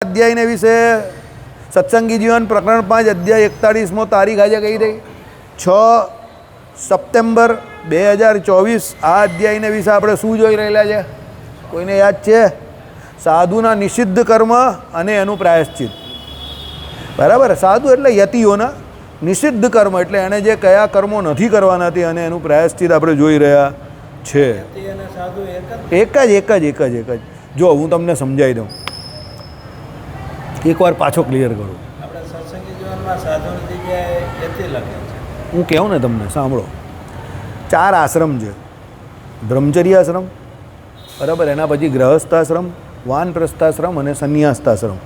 અધ્યાયને વિશે સત્સંગી જીવન પ્રકરણ 5 અધ્યાય 41મો તારીખ આજે કહી દઈ 6 સપ્ટેમ્બર 2024। આ અધ્યાયને વિશે આપણે શું જોઈ રહેલા છે? કોઈને યાદ છે? સાધુના નિષિદ્ધ કર્મ અને એનું પ્રાયશ્ચિત। બરાબર, સાધુ એટલે યતિઓના, નિષિદ્ધ કર્મ એટલે એણે જે કયા કર્મો નથી કરવાના તે અને એનું પ્રાયશ્ચિત આપણે જોઈ રહ્યા છે। એક જ જો હું તમને સમજાવી દઉં, એકવાર પાછો ક્લિયર કરું। હું કહું ને તમને, સાંભળો। 4 આશ્રમ છે, બ્રહ્મચર્ય આશ્રમ, બરાબર, એના પછી ગ્રહસ્થાશ્રમ, વાનપ્રસ્થાશ્રમ અને સંન્યાસ્તાશ્રમ।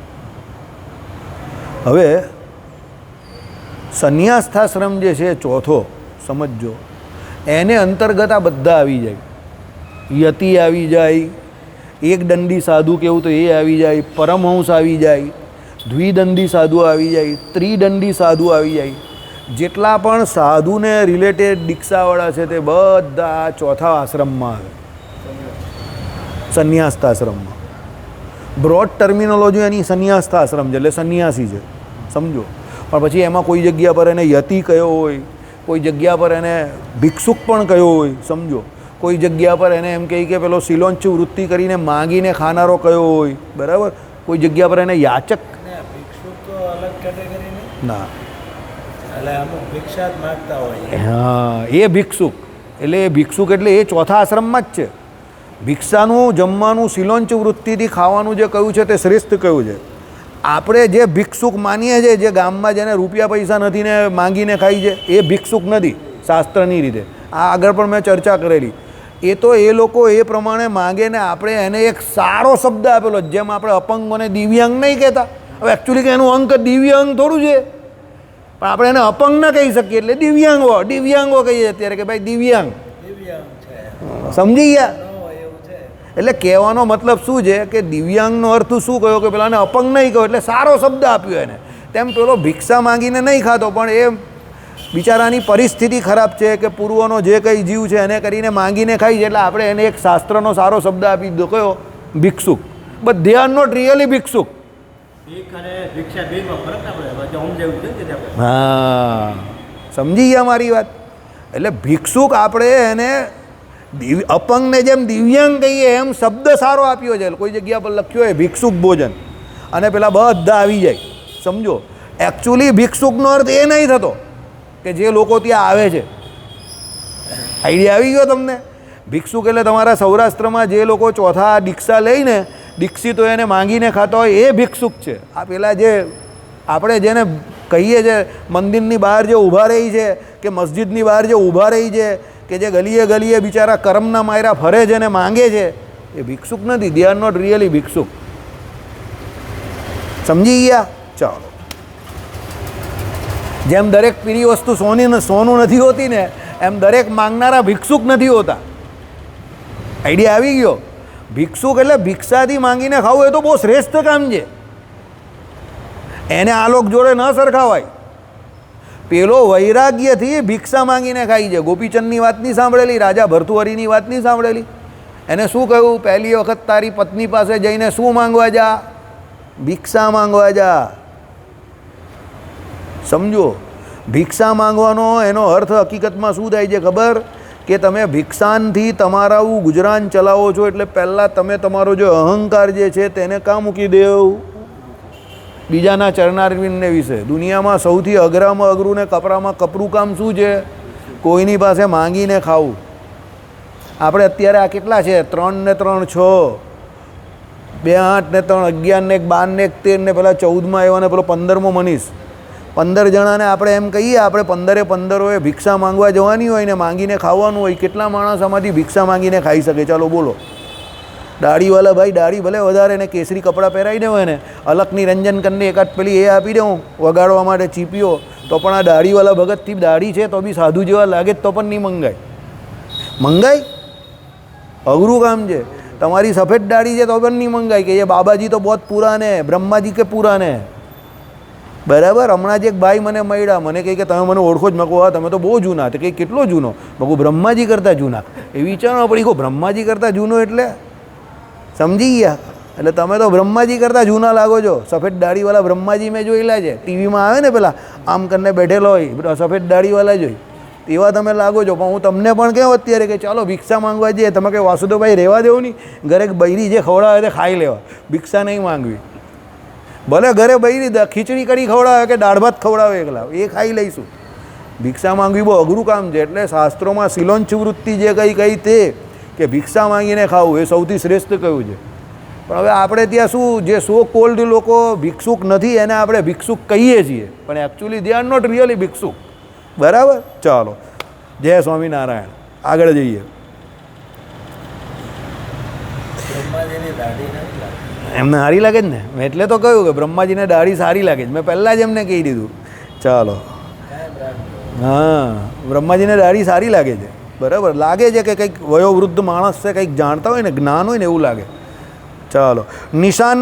હવે સંન્યાસ્તાશ્રમ જે છે ચોથો, સમજજો, એને અંતર્ગત આ બધા આવી જાય। યતિ આવી જાય, એક દંડી સાધુ કેવું તો એ આવી જાય, પરમહંસ આવી જાય, દ્વિદંડી સાધુ આવી જાય, ત્રિદંડી સાધુ આવી જાય। જેટલા પણ સાધુને રિલેટેડ દીક્ષાવાળા છે તે બધા ચોથા આશ્રમમાં આવે, સંન્યાસ્તાશ્રમમાં। બ્રોડ ટર્મિનોલોજી એની સંન્યાસ્તાશ્રમ છે, એટલે સંન્યાસી છે, સમજો। પણ પછી એમાં કોઈ જગ્યા પર એને યતિ કયો હોય, કોઈ જગ્યા પર એને ભિક્ષુક પણ કયો હોય, સમજો। કોઈ જગ્યા પર એને એમ કહે કે પેલો સિલોંચ વૃત્તિ કરીને માંગીને ખાનારો કયો હોય, બરાબર। કોઈ જગ્યા પર એને યાચક ના, હા, એ ભિક્ષુક એટલે એ ભિક્ષુક એટલે એ ચોથા આશ્રમમાં જ છે। ભિક્ષાનું, જમવાનું, સિલોંચ વૃત્તિથી ખાવાનું જે કહ્યું છે તે શ્રેષ્ઠ કહ્યું છે। આપણે જે ભિક્ષુક માનીએ છીએ, જે ગામમાં જેને રૂપિયા પૈસા નથી ને માંગીને ખાઈ છે, એ ભિક્ષુક નથી શાસ્ત્રની રીતે। આ આગળ પણ મેં ચર્ચા કરેલી। એ તો એ લોકો એ પ્રમાણે માગે ને આપણે એને એક સારો શબ્દ આપેલો, જેમ આપણે અપંગોને દિવ્યાંગ નહીં કહેતા। હવે એકચ્યુઅલી કે એનું અંક દિવ્યાંગ થોડું છે, પણ આપણે એને અપંગ ન કહી શકીએ એટલે દિવ્યાંગો કહીએ અત્યારે કે ભાઈ દિવ્યાંગ, સમજી ગયા? એટલે કહેવાનો મતલબ શું છે કે દિવ્યાંગનો અર્થ શું કહ્યો કે પેલાને અપંગ નહીં કહ્યો, એટલે સારો શબ્દ આપ્યો એને। તેમ પેલો ભિક્ષા માંગીને નહીં ખાતો, પણ એ બિચારાની પરિસ્થિતિ ખરાબ છે કે પૂર્વનો જે કંઈ જીવ છે એને કરીને માંગીને ખાઈ છે, એટલે આપણે એને એક શાસ્ત્રનો સારો શબ્દ આપી દીધો, કયો? ભિક્ષુક। But they are not really ભિક્ષુક। હા, સમજી ગયા મારી વાત? એટલે ભિક્ષુક આપણે એને અપંગને જેમ દિવ્યાંગ કહીએ એમ શબ્દ સારો આપ્યો છે। કોઈ જગ્યા પર લખ્યો હોય ભિક્ષુક ભોજન, અને પેલા બધા આવી જાય, સમજો। એકચ્યુઅલી ભિક્ષુકનો અર્થ એ નહીં થતો કે જે લોકો ત્યાં આવે છે। આઈડિયા આવી ગયો તમને? ભિક્ષુક એટલે તમારા સૌરાષ્ટ્રમાં જે લોકો ચોથા દીક્ષા લઈને દીક્ષિતો એને માંગીને ખાતા હોય એ ભિક્ષુક છે। આ પેલા જે આપણે જેને કહીએ છીએ મંદિરની બહાર જે ઊભા રહી છે કે મસ્જિદની બહાર જે ઊભા રહી છે કે જે ગલીએ ગલીએ બિચારા કરમના માયરા ફરે છે ને માંગે છે, એ ભિક્ષુક નથી। દે આર નોટ રિયલી ભિક્ષુક। સમજી ગયા? ચાલો। જેમ દરેક પીરી વસ્તુ સોનું નથી હોતી ને, એમ દરેક માંગનારા ભિક્ષુક નથી હોતા। આઈડિયા આવી ગયો? ભિક્ષુક એટલે ભિક્ષાથી માંગીને ખાવું એ તો બહુ શ્રેષ્ઠ કામ છે, એને આ લોક જોડે ન સરખાવાય। પેલો વૈરાગ્યથી ભિક્ષા માંગીને ખાઈ છે। ગોપીચંદની વાત નહીં સાંભળેલી? રાજા ભર્તુહરીની વાત નહીં સાંભળેલી? એને શું કહ્યું? પહેલી વખત તારી પત્ની પાસે જઈને શું માંગવા જા? ભિક્ષા માંગવા જા, સમજો। ભિક્ષા માંગવાનો એનો અર્થ હકીકતમાં શું થાય છે ખબર? કે તમે ભિક્ષાનથી તમારું ગુજરાન ચલાવો છો, એટલે પહેલાં તમે તમારો જે અહંકાર જે છે તેને કાં મૂકી દેવ? બીજાના ચરણારવિંદને વિશે। દુનિયામાં સૌથી અઘરામાં અઘરું ને કપરામાં કપરું કામ શું છે? કોઈની પાસે માંગીને ખાવું। આપણે અત્યારે આ કેટલા છે? 3 ને 3 6, 2 8 ને 3 11 ને 1 12 ને 1 13 ને પેલા 14માં આવ્યા ને પેલો 15મો મનીષ, 15 જણાને આપણે એમ કહીએ આપણે 15 ભિક્ષા માંગવા જવાની હોય ને માંગીને ખાવાનું હોય। કેટલા માણસ આમાંથી ભિક્ષા માંગીને ખાઈ શકે? ચાલો બોલો। દાઢીવાળા ભાઈ દાઢી ભલે વધારે ને કેસરી કપડાં પહેરાવી દે હોય ને, અલકની રંજન કરીને એકાદ પેલી એ આપી દઉં વગાડવા માટે ચીપીઓ, તો પણ આ દાઢીવાળા ભગતથી દાઢી છે તો બી સાધુ જેવા લાગે તો પણ નહીં મંગાય। અઘરું કામ છે। તમારી સફેદ દાઢી છે તો પણ નહીં મંગાય કે એ બાબાજી તો બહુ પુરાને, બ્રહ્માજી કે પુરાને, બરાબર। હમણાં જ એક ભાઈ મને મળ્યા, મને કહે કે તમે મને ઓળખો જ? મેં કહું હા, તમે તો બહુ જૂના। તો કંઈ કેટલો જૂનો? મેં કહું બ્રહ્માજી કરતાં જૂના। એ વિચારવા પડી, કહું બ્રહ્માજી કરતાં જૂનો એટલે? સમજી ગયા? એટલે તમે તો બ્રહ્માજી કરતાં જૂના લાગો છો. સફેદ દાઢીવાળા બ્રહ્માજી મેં જોયેલા છે, ટીવીમાં આવે ને પેલા આમ કરીને બેઠેલો હોય સફેદ દાઢીવાળા જોઈ, એવા તમે લાગો છો. પણ હું તમને પણ કહું અત્યારે કે ચાલો ભિક્ષા માંગવા જઈએ. તમે કે વાસુદેવભાઈ રહેવા દેવું નહીં, ઘરે બૈરી જે ખવડાવે તે ખાઈ લેવા, ભિક્ષા નહીં માંગવી. ભલે ઘરે બૈરી ખીચડી કઢી ખવડાવે કે દાળ ભાત ખવડાવે એકલા, એ ખાઈ લઈશું. ભિક્ષા માંગવી બહુ અઘરું કામ છે. એટલે શાસ્ત્રોમાં શિલોંચ વૃત્તિ જે કઈ તે કે ભિક્ષા માંગીને ખાવું એ સૌથી શ્રેષ્ઠ કહ્યું છે. પણ હવે આપણે ત્યાં શું, જે સો કોલ્ડ લોકો ભિક્ષુક નથી એને આપણે ભિક્ષુક કહીએ છીએ, પણ actually they are not really ભિક્ષુક. બરાબર. ચાલો, જય સ્વામિનારાયણ. આગળ જઈએ. એમને સારી લાગે જ ને, મેં એટલે તો કહ્યું કે બ્રહ્માજીને દાઢી સારી લાગે છે. મેં પહેલાં જ એમને કહી દીધું. ચાલો, હા, બ્રહ્માજીને દાઢી સારી લાગે છે. બરાબર, લાગે છે કે કંઈક વયોવૃદ્ધ માણસ છે, કંઈક જાણતા હોય ને, જ્ઞાન હોય ને એવું લાગે. ચાલો, નિશાન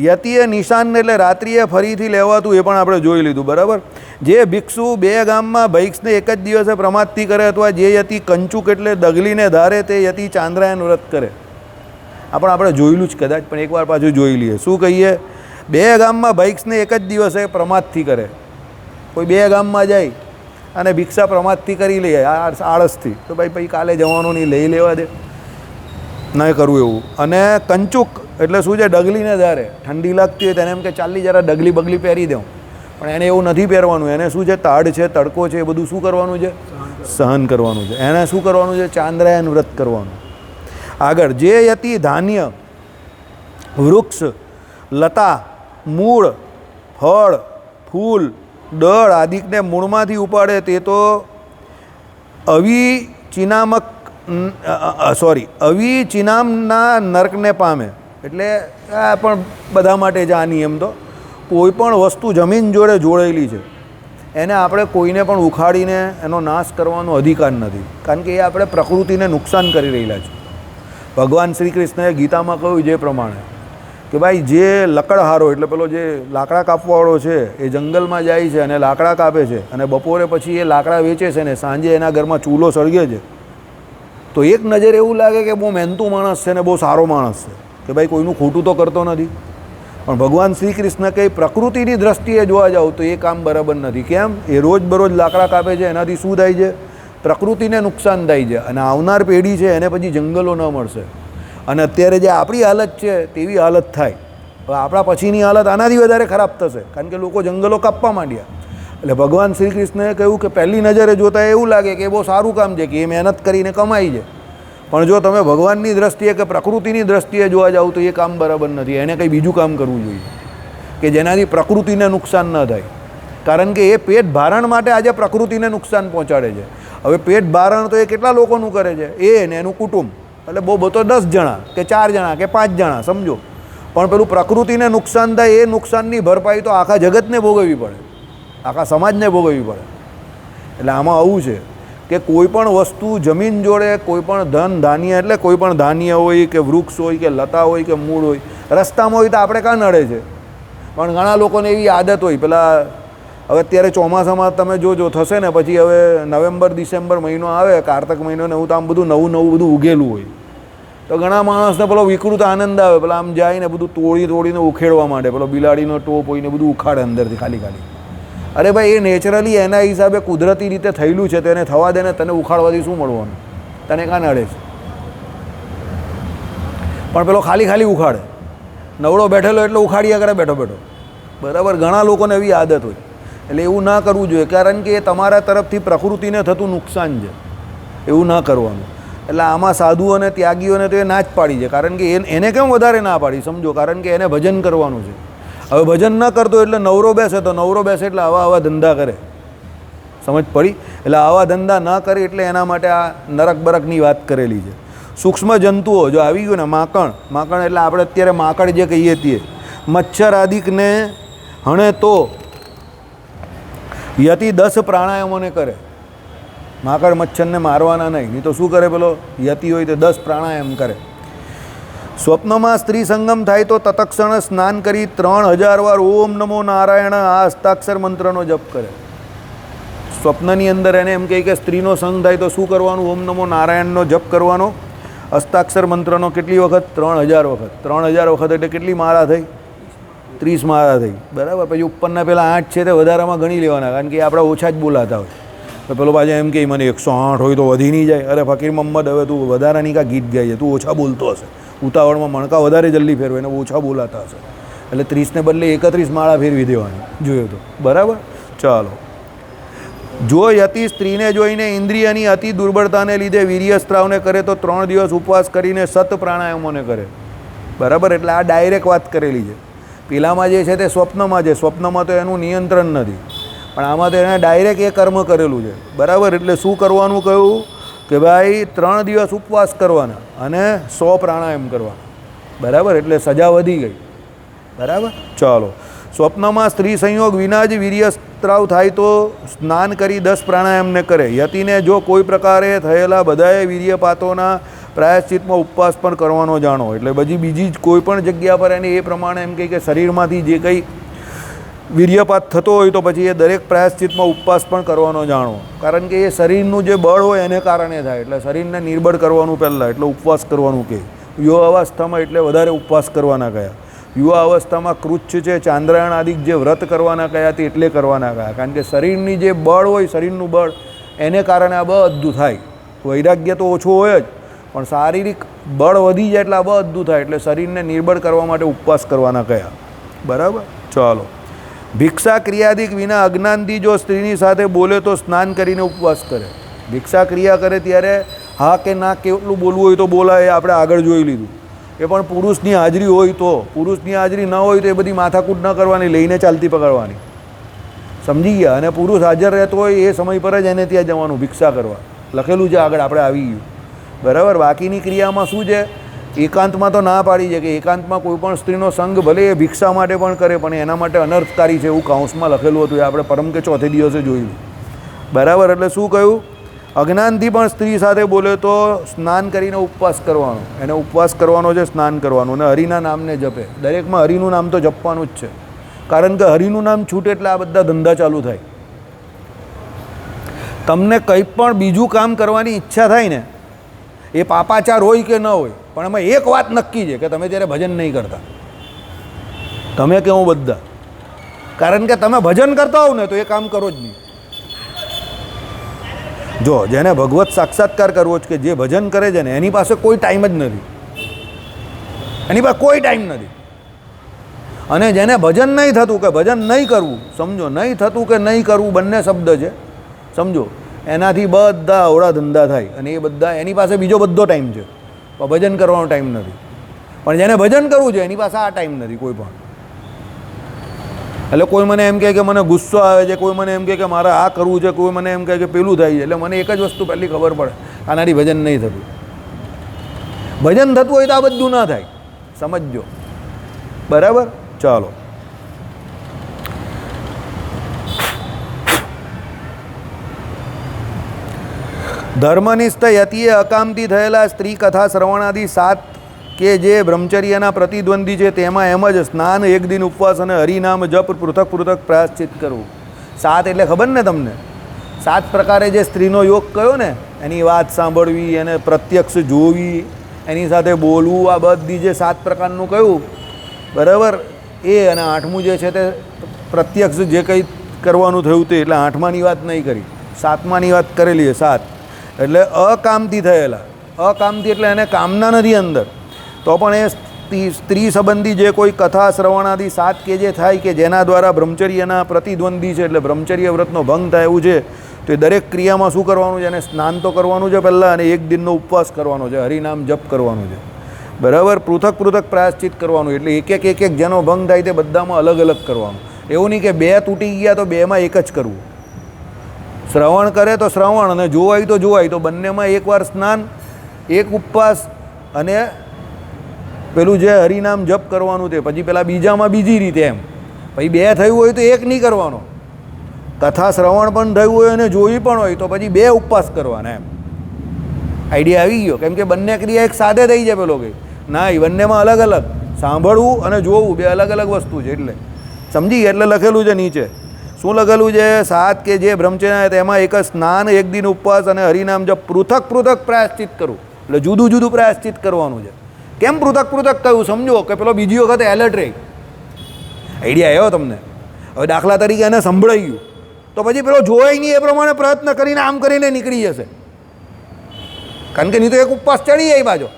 યતિએ નિશાન એટલે રાત્રિએ ફરીથી લેવાતું એ પણ આપણે જોઈ લીધું. બરાબર. જે ભિક્ષુ 2 ગામમાં ભૈક્ષને એક જ દિવસે પ્રમાદથી કરે અથવા જે યતિ કંચુક એટલે દગલીને ધારે તે યતિ ચાંદ્રાયન વ્રત કરે. આ પણ આપણે જોયેલું જ કદાચ, પણ એકવાર પાછું જોઈ લઈએ. શું કહીએ? 2 ગામમાં ભૈક્ષને એક જ દિવસે પ્રમાદથી કરે. કોઈ 2 ગામમાં જાય અને ભિક્ષા પ્રમાદથી કરી લે આળસથી, તો ભાઈ કાલે જવાનું નહીં, લઈ લેવા દે, નહીં કરવું એવું. અને કંચુક એટલે શું છે? ડગલીને ધારે, ઠંડી લાગતી હોય તેને એમ કે ચાલી જરા ડગલી બગલી પહેરી દઉં, પણ એને એવું નથી પહેરવાનું. એને શું છે? તાડ છે, તડકો છે, એ બધું શું કરવાનું છે? સહન કરવાનું છે. એને શું કરવાનું છે? ચાંદ્રાયન વ્રત કરવાનું. આગળ, જે યતિ ધાન્ય, વૃક્ષ, લતા, મૂળ, ફળ, ફૂલ, દળ આદિકને મૂળમાંથી ઉપાડે તે તો અવિચિનામના નર્કને પામે. એટલે આ પણ બધા માટે જ આ નિયમ. તો કોઈ પણ વસ્તુ જમીન જોડે જોડેલી છે એને આપણે કોઈને પણ ઉખાડીને એનો નાશ કરવાનો અધિકાર નથી, કારણ કે એ આપણે પ્રકૃતિને નુકસાન કરી રહેલા છે. ભગવાન શ્રી કૃષ્ણએ ગીતામાં કહ્યું જે પ્રમાણે કે ભાઈ જે લકડહારો એટલે પેલો જે લાકડા કાપવાવાળો છે એ જંગલમાં જાય છે અને લાકડા કાપે છે અને બપોરે પછી એ લાકડા વેચે છે ને સાંજે એના ઘરમાં ચૂલો સળગે છે, તો એક નજર એવું લાગે કે બહુ મહેનતુ માણસ છે ને બહુ સારો માણસ છે, કે ભાઈ કોઈનું ખોટું તો કરતો નથી. પણ ભગવાન શ્રી કૃષ્ણ કંઈ પ્રકૃતિની દ્રષ્ટિએ જોવા જાવ તો એ કામ બરાબર નથી. કેમ? એ રોજબરોજ લાકડા કાપે છે, એનાથી શું થાય છે? પ્રકૃતિને નુકસાન થાય છે અને આવનાર પેઢી છે એને પછી જંગલો ન મળશે. અને અત્યારે જે આપણી હાલત છે તેવી હાલત થાય. હવે આપણા પછીની હાલત આનાથી વધારે ખરાબ થશે, કારણ કે લોકો જંગલો કાપવા માંડ્યા. એટલે ભગવાન શ્રી કૃષ્ણએ કહ્યું કે પહેલી નજરે જોતાં એવું લાગે કે એ બહુ સારું કામ છે, કે એ મહેનત કરીને કમાઈ છે. પણ જો તમે ભગવાનની દ્રષ્ટિએ કે પ્રકૃતિની દ્રષ્ટિએ જોવા જાવ તો એ કામ બરાબર નથી. એને કંઈ બીજું કામ કરવું જોઈએ કે જેનાથી પ્રકૃતિને નુકસાન ન થાય, કારણ કે એ પેટ ભારણ માટે આજે પ્રકૃતિને નુકસાન પહોંચાડે છે. હવે પેટ ભારણ તો એ કેટલા લોકોનું કરે છે? એ ને એનું કુટુંબ, એટલે બહુ તો 10 જણા કે 4 જણા કે 5 જણા સમજો. પણ પેલું પ્રકૃતિને નુકસાન થાય એ નુકસાનની ભરપાઈ તો આખા જગતને ભોગવવી પડે, આખા સમાજને ભોગવવી પડે. એટલે આમાં આવું છે કે કોઈ પણ વસ્તુ જમીન જોડે, કોઈ પણ ધન ધાન્ય એટલે કોઈ પણ ધાન્ય હોય કે વૃક્ષ હોય કે લતા હોય કે મૂળ હોય, રસ્તામાં હોય તો આપણે કાં નડે છે. પણ ઘણા લોકોને એવી આદત હોય, પેલા હવે અત્યારે ચોમાસામાં તમે જોજો થશે ને પછી હવે નવેમ્બર ડિસેમ્બર મહિનો આવે, કારતક મહિનો ને એવું તો આમ બધું નવું બધું ઉગેલું હોય, તો ઘણા માણસને પેલો વિકૃત આનંદ આવે, પેલા આમ જાય ને બધું તોડીને ઉખેડવા માંડે, પેલો બિલાડીનો ટોપ હોય ને બધું ઉખાડે અંદરથી ખાલી. અરે ભાઈ, એ નેચરલી એના હિસાબે કુદરતી રીતે થયેલું છે, તેને થવા દે ને, તને ઉખાડવાથી શું મળવાનું? તને કાં નડે છે? પણ પેલો ખાલી ઉખાડે, નવડો બેઠેલો એટલે ઉખાડ્યા કરે બેઠો. બરાબર. ઘણા લોકોને એવી આદત હોય. એટલે એવું ના કરવું જોઈએ, કારણ કે એ તમારા તરફથી પ્રકૃતિને થતું નુકસાન છે. એવું ના કરવાનું. એટલે આમાં સાધુઓ અને ત્યાગીઓને તો એ ના જ પાડી છે, કારણ કે એને કેમ વધારે ના પાડી સમજો? કારણ કે એને ભજન કરવાનું છે. હવે ભજન ન કરતો એટલે નવરો બેસે, તો નવરો બેસે એટલે આવા ધંધા કરે. સમજ પડી? એટલે આવા ધંધા ન કરે એટલે એના માટે આ નરક બરકની વાત કરેલી છે. સૂક્ષ્મ જંતુઓ જો આવી ગયું ને, માકણ એટલે આપણે અત્યારે માકડ જે કહીએ છીએ, મચ્છર આદિકને હણે તો યતિ 10 પ્રાણાયામોને કરે. માકડ મચ્છરને મારવાના નહીં તો શું કરે? પેલો યતિ હોય તો 10 પ્રાણાયામ કરે. સ્વપ્નમાં સ્ત્રી સંગમ થાય તો તત્ક્ષણ સ્નાન કરી 3000 વાર ઓમ નમો નારાયણ આ હસ્તાક્ષર મંત્રનો જપ કરે. સ્વપ્નની અંદર એને એમ કહે કે સ્ત્રીનો સંગ થાય તો શું કરવાનું? ઓમ નમો નારાયણનો જપ કરવાનો હસ્તાક્ષર મંત્રનો કેટલી વખત? 3000 વખત. 3000 વખત એટલે કેટલી માળા થઈ? 30 માળા થઈ, બરાબર. પછી ઉપરના પેલા 8 છે તે વધારામાં ગણી લેવાના, કારણ કે આપણે ઓછા જ બોલાતા હોય. તો પેલો પાછા એમ કે મને 108 હોય તો વધી નહીં જાય. અરે ફકીર મોહમ્મદ, હવે તું વધારાની કા ગીત ગાય છે, તું ઓછા બોલતો હશે, ઉતાવળમાં મણકા વધારે જલ્દી ફેરવે એને ઓછા બોલાતા હશે, એટલે 30 ને બદલે 31 માળા ફેરવી દેવાની, જોયો તો, બરાબર. ચાલો. જો યતિ સ્ત્રીને જોઈને ઇન્દ્રિયની અતિ દુર્બળતાને લીધે વીર્ય સ્ત્રાવને કરે તો 3 દિવસ ઉપવાસ કરીને સત પ્રાણાયામોને કરે, બરાબર. એટલે આ ડાયરેક્ટ વાત કરેલી છે. પેલામાં જે છે તે સ્વપ્નમાં છે, સ્વપ્નમાં તો એનું નિયંત્રણ નથી, પણ આમાં તો એને ડાયરેક્ટ એ કર્મ કરેલું છે, બરાબર. એટલે શું કરવાનું કહ્યું કે ભાઈ 3 દિવસ ઉપવાસ કરવાના અને 100 પ્રાણાયામ કરવાના, બરાબર. એટલે સજા વધી ગઈ, બરાબર. ચાલો. સ્વપ્નમાં સ્ત્રી સંયોગ વિના જ વીર્ય સ્ત્રાવ થાય તો સ્નાન કરી 10 પ્રાણાયામને કરે. યતિને જો કોઈ પ્રકારે થયેલા બધાએ વીર્યપાતોના પ્રાયશ્ચિતમાં ઉપવાસ પણ કરવાનો જાણો. એટલે બીજી જ કોઈ પણ જગ્યા પર એને એ પ્રમાણે એમ કહે કે શરીરમાંથી જે કંઈ વીર્યપાત થતો હોય તો પછી એ દરેક પ્રાયશ્ચિતમાં ઉપવાસ પણ કરવાનો જાણો, કારણ કે એ શરીરનું જે બળ હોય એને કારણે થાય. એટલે શરીરને નિર્બળ કરવાનું પહેલાં, એટલે ઉપવાસ કરવાનું કહે. યુવા અવસ્થામાં એટલે વધારે ઉપવાસ કરવાના કયા. યુવા અવસ્થામાં કૃચ્છ છે, ચાંદ્રાયણ આદિ જે વ્રત કરવાના કયા તે એટલે કરવાના કયા, કારણ કે શરીરની જે બળ હોય, શરીરનું બળ, એને કારણે આ બધું થાય. વૈરાગ્ય તો ઓછું હોય જ, પણ શારીરિક બળ વધી જાય એટલે આ બધું થાય. એટલે શરીરને નિર્બળ કરવા માટે ઉપવાસ કરવાના કયા, બરાબર. ચાલો. ભિક્ષા ક્રિયાદિક વિના અજ્ઞાનથી જો સ્ત્રીની સાથે બોલે તો સ્નાન કરીને ઉપવાસ કરે. ભિક્ષા ક્રિયા કરે ત્યારે હા કે ના કેટલું બોલવું હોય તો બોલાય, આપણે આગળ જોઈ લીધું. એ પણ પુરુષની હાજરી હોય તો, પુરુષની હાજરી ન હોય તો એ બધી માથાકૂટ ન કરવાની, લઈને ચાલતી પકડવાની, સમજી ગયા. અને પુરુષ હાજર રહેતો હોય એ સમય પર જ એને ત્યાં જવાનું ભિક્ષા કરવા, લખેલું છે આગળ, આપણે આવી ગયું, બરાબર. બાકીની ક્રિયામાં શું છે? એકાંતમાં તો ના પાડી છે કે એકાંતમાં કોઈ પણ સ્ત્રીનો સંગ ભલે એ ભિક્ષા માટે પણ કરે, પણ એના માટે અનર્થકારી છે એવું કાઉન્સમાં લખેલું હતું. એ આપણે પરમ કે ચોથે દિવસે જોયું, બરાબર. એટલે શું કહ્યું? અજ્ઞાનથી પણ સ્ત્રી સાથે બોલે તો સ્નાન કરીને ઉપવાસ કરવાનો, એને ઉપવાસ કરવાનો છે, સ્નાન કરવાનું, અને હરિના નામને જપે. દરેકમાં હરિનું નામ તો જપવાનું જ છે, કારણ કે હરિનું નામ છૂટે એટલે આ બધા ધંધા ચાલુ થાય. તમને કંઈ પણ બીજું કામ કરવાની ઈચ્છા થાય ને, એ પાપાચાર હોય કે ન હોય, પણ એમાં એક વાત નક્કી છે કે તમે ત્યારે ભજન નહીં કરતા. તમે કેવું બધા, કારણ કે તમે ભજન કરતા હોવ ને તો એ કામ કરો જ નહીં. જો જેને ભગવત સાક્ષાત્કાર કરવો છે, કે જે ભજન કરે છે ને, એની પાસે કોઈ ટાઈમ જ નથી, એની પાસે કોઈ ટાઈમ નથી. અને જેને ભજન નહીં થતું, કે ભજન નહીં કરવું, સમજો, નહીં થતું કે નહીં કરવું બંને શબ્દ છે, સમજો, એનાથી બધા અવળા ધંધા થાય. અને એ બધા, એની પાસે બીજો બધો ટાઈમ છે, પણ ભજન કરવાનો ટાઈમ નથી. પણ જેને ભજન કરવું છે એની પાસે આ ટાઈમ નથી કોઈ પણ. એટલે કોઈ મને એમ કહે કે મને ગુસ્સો આવે છે, કોઈ મને એમ કહે કે મારે આ કરવું છે, કોઈ મને એમ કહે કે પેલું થાય છે, એટલે મને એક જ વસ્તુ પહેલી ખબર પડે, આનાથી ભજન નહીં થતું. ભજન થતું હોય તો આ બધું ના થાય, સમજજો, બરાબર. ચાલો. ધર્મનિષ્ઠ યતિએ અકામથી થયેલા સ્ત્રી કથા શ્રવણાદી 7 કે જે બ્રહ્મચર્યના પ્રતિદ્વંદી છે તેમાં એમ જ સ્નાન, 1 દિન ઉપવાસ અને હરિનામ જપ પૃથક પૃથક પ્રાયશ્ચિત કરવું. 7 એટલે ખબર ને તમને? 7 પ્રકારે જે સ્ત્રીનો યોગ કયો ને, એની વાત સાંભળવી, એને પ્રત્યક્ષ જોવી, એની સાથે બોલવું, આ બધી જે 7 પ્રકારનું કહ્યું, બરાબર. એ અને 8મું જે છે તે પ્રત્યક્ષ જે કંઈ કરવાનું થયું તે, એટલે 8માની વાત નહીં કરી, 7માની વાત કરેલી છે. 7 એટલે અકામથી થયેલા. અકામથી એટલે એને કામના નથી અંદર, તો પણ એ સ્ત્રી સંબંધી જે કોઈ કથા શ્રવણાદી 7 કે જે થાય, કે જેના દ્વારા બ્રહ્મચર્યના પ્રતિદ્વંદી છે, એટલે બ્રહ્મચર્ય વ્રતનો ભંગ થાય એવું છે, તો એ દરેક ક્રિયામાં શું કરવાનું છે? એને સ્નાન તો કરવાનું છે પહેલાં, અને 1 દિનનો ઉપવાસ કરવાનો છે, હરિનામ જપ કરવાનું છે, બરાબર. પૃથક પૃથક પ્રાયશ્ચિત કરવાનું, એટલે એક એક જેનો ભંગ થાય તે બધામાં અલગ અલગ કરવાનું. એવું નહીં કે 2 તૂટી ગયા તો 2માં એક જ કરવું. શ્રવણ કરે તો શ્રવણ, અને જોવાય તો જોવાય, તો બંનેમાં એકવાર સ્નાન, 1 ઉપવાસ, અને પેલું જે હરિનામ જપ કરવાનું તે. પછી પેલા બીજામાં બીજી રીતે એમ, પછી 2 થયું હોય તો 1 નહીં કરવાનો. કથા શ્રવણ પણ થયું હોય અને જોઈ પણ હોય તો પછી 2 ઉપવાસ કરવાના, એમ આઈડિયા આવી ગયો. કેમ કે બંને ક્રિયા એક સાથે થઈ જાય. પેલો કે ના, એ બંનેમાં અલગ અલગ, સાંભળવું અને જોવું 2 અલગ અલગ વસ્તુ છે. એટલે સમજી, એટલે લખેલું છે નીચે. શું લખેલું છે? 7 કે જે બ્રહ્મચર્ય તેમાં એક સ્નાન, 1 દિન ઉપવાસ અને હરિનામ જપ પૃથક પૃથક પ્રાયશ્ચિત કરવું. એટલે જુદું જુદું પ્રાયશ્ચિત કરવાનું છે. કેમ પૃથક પૃથક કહ્યું સમજો કે પેલો બીજી વખતે એલર્ટ રહી. આઈડિયા આવ્યો તમને? હવે દાખલા તરીકે એને સંભળાઈ ગયું તો પછી પેલો જોવાય નહીં એ પ્રમાણે પ્રયત્ન કરીને આમ કરીને નીકળી જશે, કારણ કે નહીં તો એક ઉપવાસ ચડી જાય બાજો.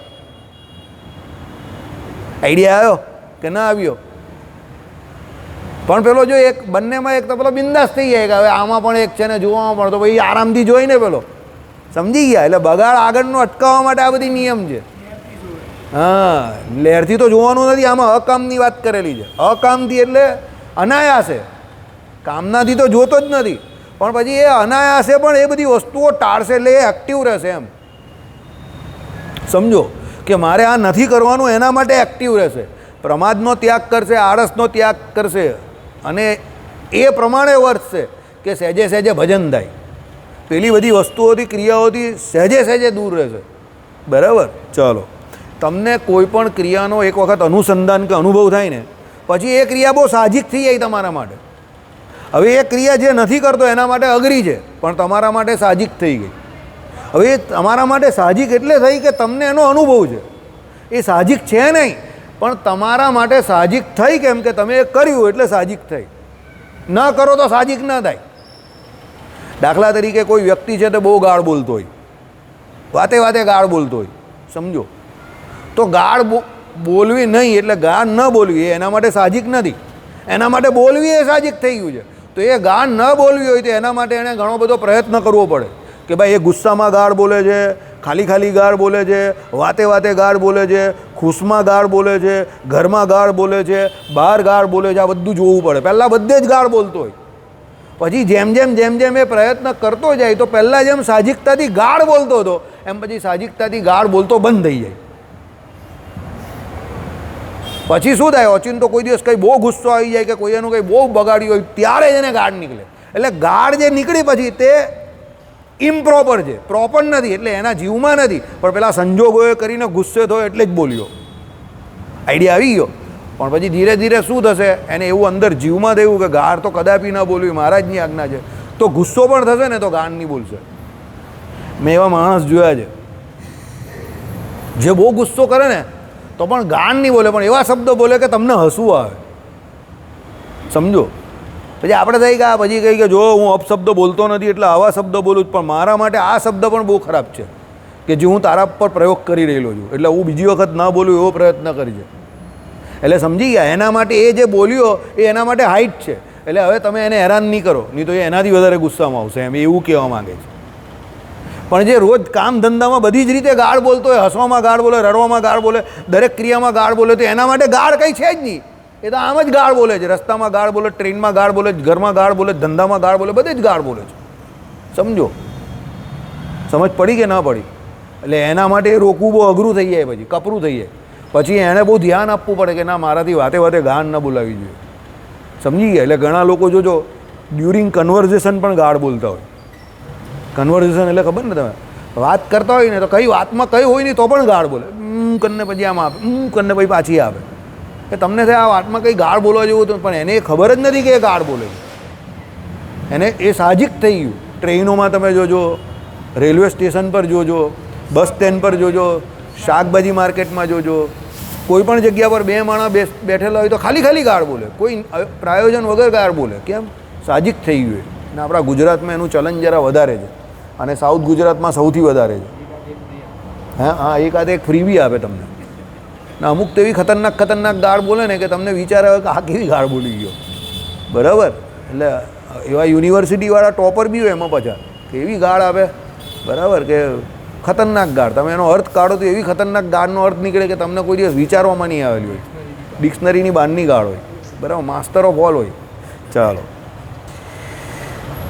આઈડિયા આવ્યો કે ના આવ્યો? પણ પેલો જો એક બંનેમાં એક તો પેલો બિંદાસ થઈ જાય કે હવે આમાં પણ એક છે ને જોવામાં પણ, તો ભાઈ આરામથી જોઈ ને પેલો સમજી ગયા. એટલે બગાડ આગળનો અટકાવવા માટે આ બધી નિયમ છે. હા, લહેરથી તો જોવાનું નથી, આમાં અકામની વાત કરેલી છે. અકામથી એટલે અનાયાસે, કામનાથી તો જોતો જ નથી, પણ પછી એ અનાયાસે પણ એ બધી વસ્તુઓ ટાળશે, એટલે એ એક્ટિવ રહેશે. એમ સમજો કે મારે આ નથી કરવાનું, એના માટે એક્ટિવ રહેશે. પ્રમાદનો ત્યાગ કરશે, આળસનો ત્યાગ કરશે અને એ પ્રમાણે વર્તશે કે સહેજે સહેજે ભજન થાય. પેલી બધી વસ્તુઓથી ક્રિયાઓથી સહેજે સહેજે દૂર રહેશે. બરાબર? ચાલો, તમને કોઈ પણ ક્રિયાનો એક વખત અનુસંધાન કે અનુભવ થાય ને પછી એ ક્રિયા બહુ સાહજિક થઈ જાય તમારા માટે. હવે એ ક્રિયા જે નથી કરતો એના માટે અઘરી છે, પણ તમારા માટે સાહજિક થઈ ગઈ. હવે એ તમારા માટે સાહજિક એટલે થઈ કે તમને એનો અનુભવ છે. એ સાહજિક છે નહીં, પણ તમારા માટે સાહજિક થઈ. કેમ કે તમે એ કર્યું એટલે સાહજિક થઈ. ન કરો તો સાહજિક ન થાય. દાખલા તરીકે કોઈ વ્યક્તિ છે તે બહુ ગાળ બોલતો હોય, વાતે વાતે ગાળ બોલતો હોય, સમજો, તો ગાળ બોલવી નહીં એટલે ગાળ ન બોલવી એ એના માટે સાહજિક નથી. એના માટે બોલવી એ સાહજિક થઈ ગયું છે. તો એ ગાળ ન બોલવી હોય તો એના માટે એણે ઘણો બધો પ્રયત્ન કરવો પડે કે ભાઈ એ ગુસ્સામાં ગાળ બોલે છે, ખાલી ખાલી ગાળ બોલે છે, વાતે વાતે ગાળ બોલે છે, ખુશમાં ગાળ બોલે છે, ઘરમાં ગાળ બોલે છે, બહાર ગાળ બોલે છે. આ બધું જોવું પડે. પહેલાં બધે જ ગાળ બોલતો હોય, પછી જેમ જેમ એ પ્રયત્ન કરતો જાય તો પહેલાં જેમ સાહજિકતાથી ગાળ બોલતો હતો એમ પછી સાહજિકતાથી ગાળ બોલતો બંધ થઈ જાય. પછી શું થાય? ઓચિંતો કોઈ દિવસ કંઈ બહુ ગુસ્સો આવી જાય કે કોઈ એનું કંઈ બહુ બગાડ્યું હોય ત્યારે જ એને ગાળ નીકળે. એટલે ગાળ જે નીકળી પછી તે ઇમ્પ્રોપર છે, પ્રોપર નથી, એટલે એના જીવમાં નથી, પણ પેલા સંજોગોએ કરીને ગુસ્સે થયો એટલે જ બોલ્યો. આઈડિયા આવી ગયો? પણ પછી ધીરે ધીરે શું થશે? એને એવું અંદર જીવમાં થયું કે ગાળ તો કદાપી ન બોલવી, મહારાજની આજ્ઞા છે. તો ગુસ્સો પણ થશે ને તો ગાળ નહીં બોલશે. મેં એવા માણસ જોયા છે જે બહુ ગુસ્સો કરે ને તો પણ ગાળ નહીં બોલે, પણ એવા શબ્દો બોલે કે તમને હસવું આવે. સમજો? પછી આપણે થઈ ગયા પછી કહી કે જો હું અપશબ્દ બોલતો નથી એટલે આવા શબ્દ બોલું જ, પણ મારા માટે આ શબ્દ પણ બહુ ખરાબ છે કે જે હું તારા પર પ્રયોગ કરી રહેલો છું, એટલે હું બીજી વખત ના બોલું એવો પ્રયત્ન કરજે. એટલે સમજી ગયા? એના માટે એ જે બોલ્યો એ એના માટે હાઈટ છે. એટલે હવે તમે એને હેરાન નહીં કરો, નહીં તો એ એનાથી વધારે ગુસ્સામાં આવશે. એમ એવું કહેવા માગે છે. પણ જે રોજ કામ ધંધામાં બધી જ રીતે ગાળ બોલતો હોય, હસવામાં ગાળ બોલે, રડવામાં ગાળ બોલે, દરેક ક્રિયામાં ગાળ બોલે, તો એના માટે ગાળ કંઈ છે જ નહીં. એ તો આમ જ ગાળ બોલે છે. રસ્તામાં ગાળ બોલે, ટ્રેનમાં ગાળ બોલે, ઘરમાં ગાળ બોલે, ધંધામાં ગાળ બોલે, બધે જ ગાળ બોલે છે. સમજો? સમજ પડી કે ના પડી? એટલે એના માટે એ રોકવું બહુ અઘરું થઈ જાય, પછી કપરું થઈ જાય. પછી એણે બહુ ધ્યાન આપવું પડે કે ના, મારાથી વાતે વાતે ગાળ ન બોલાવી જોઈએ. સમજી ગયા? એટલે ઘણા લોકો જોજો ડ્યુરિંગ કન્વર્ઝેશન પણ ગાળ બોલતા હોય. કન્વર્ઝેશન એટલે ખબર ને, તમે વાત કરતા હોય ને તો કઈ વાતમાં કઈ હોય નહીં તો પણ ગાળ બોલે. કરીને પછી આમ આપે, કરીને પછી પાછી આવે. કે તમને થાય આ વાતમાં કંઈ ગાળ બોલવા જેવું હતું, પણ એને ખબર જ નથી કે એ ગાળ બોલે છે. એને એ સાહજિક થઈ ગયું. ટ્રેનોમાં તમે જોજો, રેલવે સ્ટેશન પર જોજો, બસ સ્ટેન્ડ પર જોજો, શાકભાજી માર્કેટમાં જોજો, કોઈ પણ જગ્યા પર બે માણસ બેઠેલા હોય તો ખાલી ખાલી ગાળ બોલે, કોઈ પ્રાયોજન વગર ગાળ બોલે. કેમ? સાહજિક થઈ ગયું. અને આપણા ગુજરાતમાં એનું ચલન જરા વધારે છે અને સાઉથ ગુજરાતમાં સૌથી વધારે છે. હા, એકાદ એક ફ્રી બી આપે તમને. ને અમુક તો એવી ખતરનાક ગાળ બોલે ને કે તમને વિચાર આવે કે આ કેવી ગાળ બોલી ગયો. બરાબર? એટલે એવા યુનિવર્સિટીવાળા ટોપર બી હોય એમાં પાછા કે એવી ગાળ આપે. બરાબર? કે ખતરનાક ગાળ, તમે એનો અર્થ કાઢો તો એવી ખતરનાક ગાળનો અર્થ નીકળે કે તમને કોઈ દિવસ વિચારવામાં નહીં આવેલી હોય. ડિક્શનરીની બહારની ગાળ હોય. બરાબર? માસ્ટર ઓફ ઓલ હોય. ચાલો,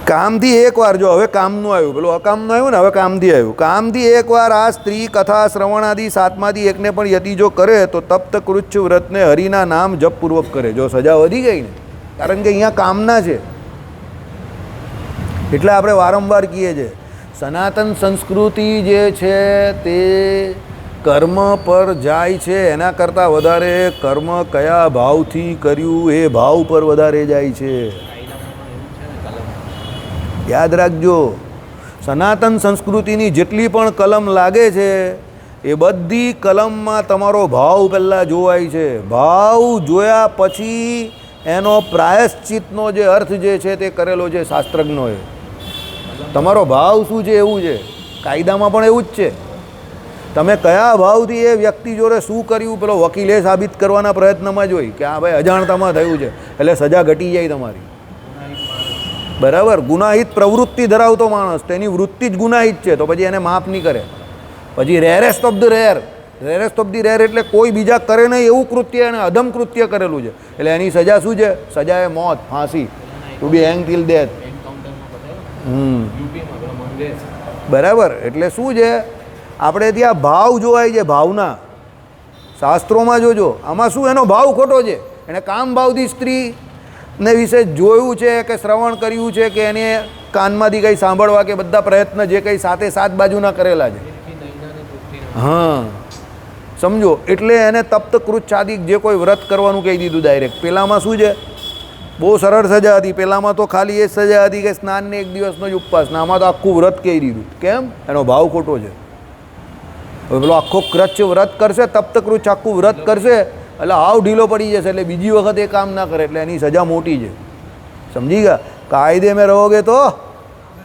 કામથી એકવાર, જો હવે કામનું આવ્યું, પેલું અકામનું આવ્યું ને, હવે કામથી આવ્યું. કામથી એકવાર આ સ્ત્રી કથા શ્રવણાદિ સાતમાંથી એકને પણ યતિ જો કરે તો તપ્ત કૃચ્છ વ્રતને હરિના નામ જપપૂર્વક કરે. જો સજા વધી ગઈ ને, કારણ કે અહીંયા કામના છે. એટલે આપણે વારંવાર કહીએ છીએ સનાતન સંસ્કૃતિ જે છે તે કર્મ પર જાય છે, એના કરતાં વધારે કર્મ કયા ભાવથી કર્યું એ ભાવ પર વધારે જાય છે. યાદ રાખજો, સનાતન સંસ્કૃતિની જેટલી પણ કલમ લાગે છે એ બધી કલમમાં તમારો ભાવ પહેલાં જોવાય છે. ભાવ જોયા પછી એનો પ્રાયશ્ચિતનો જે અર્થ જે છે તે કરેલો છે શાસ્ત્રજ્ઞોએ. તમારો ભાવ શું છે એવું છે. કાયદામાં પણ એવું જ છે. તમે કયા ભાવથી એ વ્યક્તિ જોડે શું કર્યું પેલો વકીલે સાબિત કરવાના પ્રયત્નમાં જ હોય કે આ ભાઈ અજાણતામાં થયું છે એટલે સજા ઘટી જાય તમારી. બરાબર. ગુનાહિત પ્રવૃત્તિ ધરાવતો માણસ, તેની વૃત્તિ જ ગુનાહિત છે, તો પછી એને માફ નહીં કરે. પછી rarest of the rare, rarest of the rare એટલે કોઈ બીજા કરે નહીં એવું કૃત્ય અને અધમ કૃત્ય કરેલું છે એટલે એની સજા શું છે? સજા એ મોત, ફાંસી, ટુ બી હેંગ ટિલ ડેથ. બરાબર. એટલે શું છે, આપણે ત્યાં ભાવ જોવાય છે, ભાવના. શાસ્ત્રોમાં જોજો આમાં શું એનો ભાવ ખોટો છે. એણે કામ ભાવથી સ્ત્રીને વિશે જોયું છે કે શ્રવણ કર્યું છે કે એને કાનમાંથી કંઈ સાંભળવા કે બધા પ્રયત્ન જે કંઈ સાથે સાત બાજુના કરેલા છે. હા, સમજો. એટલે એને તપ્ત કૃચ્છાદિક જે કોઈ વ્રત કરવાનું કહી દીધું ડાયરેક્ટ. પેલામાં શું છે, બહુ સરળ સજા હતી. પેલામાં તો ખાલી એ સજા હતી કે સ્નાનને એક દિવસનો જ ઉપવાસ. આમાં તો આખું વ્રત કહી દીધું. કેમ? એનો ભાવ ખોટો છે. હવે પેલો આખો કૃચ્છ વ્રત કરશે, તપ્ત કૃચ્છ આખું વ્રત કરશે એટલે હાવ ઢીલો પડી જશે, એટલે બીજી વખત એ કામ ના કરે એટલે એની સજા મોટી છે. સમજી ગયા? કાયદે મેં રહોગે તો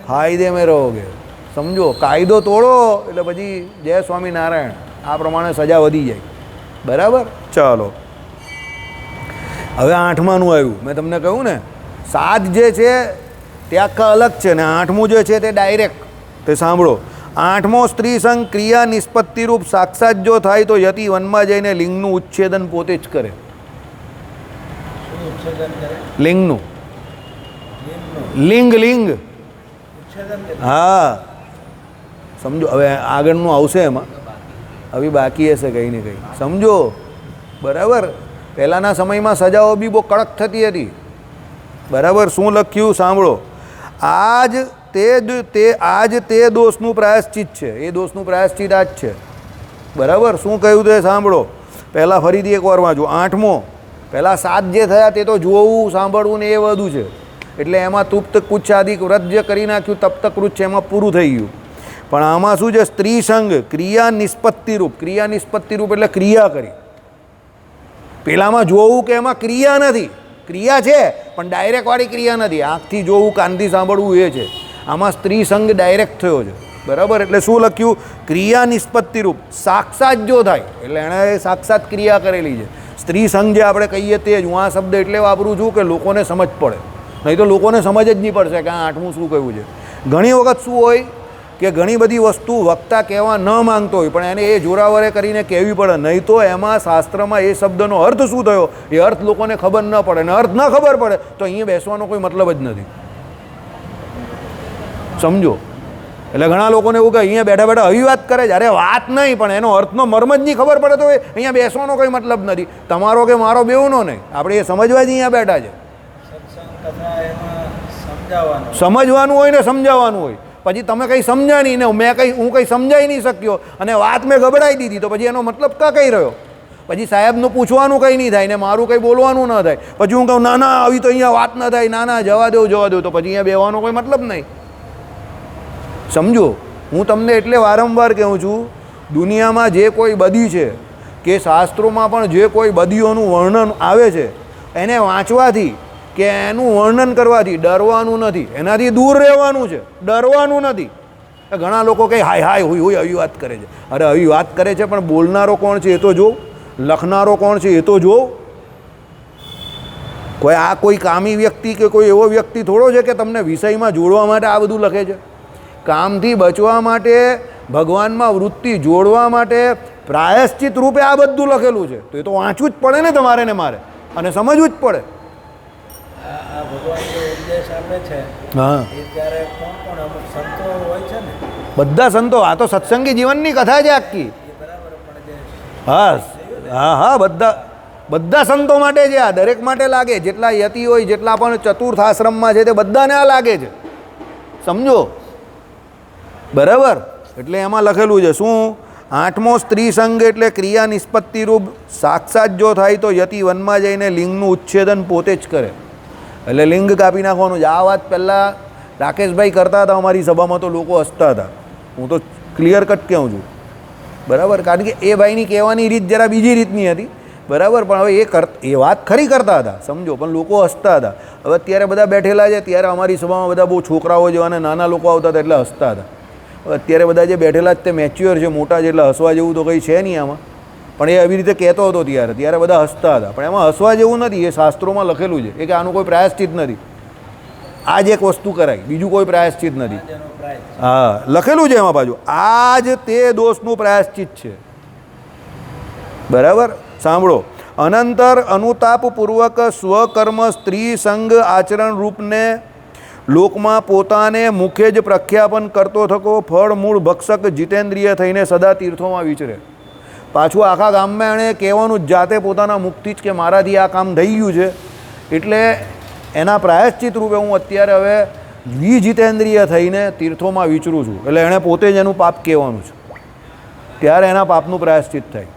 ફાયદે મેં રહોગે. સમજો, કાયદો તોડો એટલે પછી જય સ્વામિનારાયણ, આ પ્રમાણે સજા વધી જાય. બરાબર. ચાલો, હવે આઠમાનું આવ્યું. મેં તમને કહ્યું ને 7 જે છે તે આખા અલગ છે ને 8મું જે છે તે ડાયરેક્ટ. તે સાંભળો. 8મો સ્ત્રી સંગ ક્રિયા નિષ્પત્તિરૂપ સાક્ષાત જો થાય તો યતિ વનમાં જઈને લિંગનું ઉચ્છેદન પોતે જ કરે. લિંગનું, લિંગ લિંગ. હા, સમજો. હવે આગળનું આવશે એમાં, હવે બાકી હશે કંઈ ને કંઈ. સમજો. બરાબર. પહેલાંના સમયમાં સજાઓ બી બહુ કડક થતી હતી. બરાબર. શું લખ્યું સાંભળો. આજ તે દોષનું પ્રાયશ્ચિત છે. એ દોષનું પ્રાયશ્ચિત આ જ છે. બરાબર. શું કહ્યું તે સાંભળો. પહેલાં ફરીથી એક વાર વાંચો. 8મો, પહેલાં 7 જે થયા તે તો જોવું, સાંભળવું ને એ બધું છે. એટલે એમાં તુપ્ત કુચ્છાદિક વ્રત જે કરી નાખ્યું તપ્ત કૃચ્છ એમાં પૂરું થઈ ગયું. પણ આમાં શું છે? સ્ત્રી સંગ ક્રિયા નિષ્પત્તિરૂપ. ક્રિયા નિષ્પત્તિરૂપ એટલે ક્રિયા કરી. પેલામાં જોવું કે એમાં ક્રિયા નથી. ક્રિયા છે પણ ડાયરેક્ટ વાળી ક્રિયા નથી. આંખથી જોવું, કાનથી સાંભળવું એ છે. આમાં સ્ત્રી સંગ ડાયરેક્ટ થયો છે. બરાબર. એટલે શું લખ્યું? ક્રિયા નિષ્પત્તિરૂપ સાક્ષાત જો થાય એટલે એણે સાક્ષાત ક્રિયા કરેલી છે. સ્ત્રી સંગ જે આપણે કહીએ તે જ. હું આ શબ્દ એટલે વાપરું છું કે લોકોને સમજ પડે, નહીં તો લોકોને સમજ જ નહીં પડશે કે આ 8મું શું કહ્યું છે. ઘણી વખત શું હોય કે ઘણી બધી વસ્તુ વક્તા કહેવા ન માંગતો હોય પણ એને એ જોરાવરે કરીને કહેવી પડે, નહીં તો એમાં શાસ્ત્રમાં એ શબ્દનો અર્થ શું થયો એ અર્થ લોકોને ખબર ન પડે. અને અર્થ ન ખબર પડે તો અહીંયા બેસવાનો કોઈ મતલબ જ નથી. સમજો. એટલે ઘણા લોકોને એવું કે અહીંયા બેઠા બેઠા આવી વાત કરે છે. અરે વાત નહીં, પણ એનો અર્થનો મર્મ જ નહીં ખબર પડે તો અહીંયા બેસવાનો કોઈ મતલબ નથી. તમારો કે મારો બેઉનો નહીં, આપણે એ સમજવા જ અહીંયા બેઠા છે. સમજવાનું હોય ને સમજાવવાનું હોય. પછી તમે કંઈ સમજ્યા નહીં ને હું કંઈ સમજાઈ નહીં શક્યો અને વાત મેં ગબડાઈ દીધી તો પછી એનો મતલબ કાં કહી રહ્યો. પછી સાહેબનું પૂછવાનું કંઈ નહીં થાય ને મારું કંઈ બોલવાનું ન થાય. પછી હું કહું ના ના આવી તો અહીંયા વાત ન થાય, ના ના જવા દો તો પછી અહીંયા બેવાનો કોઈ મતલબ નહીં. સમજો. હું તમને એટલે વારંવાર કહું છું, દુનિયામાં જે કોઈ બદી છે કે શાસ્ત્રોમાં પણ જે કોઈ બદીઓનું વર્ણન આવે છે એને વાંચવાથી કે એનું વર્ણન કરવાથી ડરવાનું નથી, એનાથી દૂર રહેવાનું છે, ડરવાનું નથી. ઘણા લોકો કંઈ હાય હાય હોય હોય આવી વાત કરે છે. અરે આવી વાત કરે છે પણ બોલનારો કોણ છે એ તો જો, લખનારો કોણ છે એ તો જો. કોઈ કામી વ્યક્તિ કે કોઈ એવો વ્યક્તિ થોડો છે કે તમને વિષયમાં જોડવા માટે આ બધું લખે છે. કામથી બચવા માટે, ભગવાનમાં વૃત્તિ જોડવા માટે પ્રાયશ્ચિત રૂપે આ બધું લખેલું છે. તો એ તો વાંચવું જ પડે ને તમારે ને મારે, અને સમજવું જ પડે. હા, બધા સંતો. આ તો સત્સંગી જીવનની કથા છે આખી. હા હા હા, બધા સંતો માટે છે આ. દરેક માટે લાગે. જેટલા યતિ હોય, જેટલા પણ ચતુર્થ આશ્રમમાં છે તે બધાને આ લાગે છે. સમજો. બરાબર. એટલે એમાં લખેલું છે શું? 8મો સ્ત્રી સંગ એટલે ક્રિયા નિષ્પત્તિ રૂપ સાક્ષાત જો થાય તો યતિ વનમાં જઈને લિંગનું ઉચ્છેદન પોતે જ કરે. એટલે લિંગ કાપી નાખવાનું છે. આ વાત પહેલાં રાકેશભાઈ કરતા હતા અમારી સભામાં તો લોકો હસતા હતા. હું તો ક્લિયર કટ કહું છું. બરાબર, કારણ કે એ ભાઈની કહેવાની રીત જરા બીજી રીતની હતી, બરાબર. પણ હવે એ વાત ખરી કરતા હતા, સમજો, પણ લોકો હસતા હતા. હવે અત્યારે બધા બેઠેલા છે, ત્યારે અમારી સભામાં બધા બહુ છોકરાઓ જેવા અને નાના લોકો આવતા હતા એટલે હસતા હતા. હવે અત્યારે બધા જે બેઠેલા જ તે મેચ્યોર છે, મોટા છે, એટલે હસવા જેવું તો કંઈ છે નહીં આમાં. પણ એ આવી રીતે કહેતો હતો ત્યારે બધા હસતા હતા. પણ એમાં હસવા જેવું નથી, એ શાસ્ત્રોમાં લખેલું છે કે આનું કોઈ પ્રાયશ્ચિત નથી. આ જ એક વસ્તુ કરાય, બીજું કોઈ પ્રાયશ્ચિત નથી. હા, લખેલું છે એમાં પાછું, આ જ તે દોષનું પ્રાયશ્ચિત છે. બરાબર, સાંભળો. અનંતર અનુતાપપૂર્વક સ્વકર્મ સ્ત્રી સંગ આચરણ રૂપને લોકમાં પોતાને મુખે જ પ્રખ્યાપન કરતો થકો ફળ મૂળ ભક્ષક જીતેન્દ્રિય થઈને સદા તીર્થોમાં વિચરે. પાછું આખા ગામમાં એણે કહેવાનું જાતે પોતાના મુખથી જ કે મારાથી આ કામ થઈ ગયું છે, એટલે એના પ્રાયશ્ચિત રૂપે હું અત્યારે હવે વિજીતેન્દ્રિય થઈને તીર્થોમાં વિચરું છું. એટલે એણે પોતે જ એનું પાપ કહેવાનું છે, ત્યારે એના પાપનું પ્રાયશ્ચિત થાય.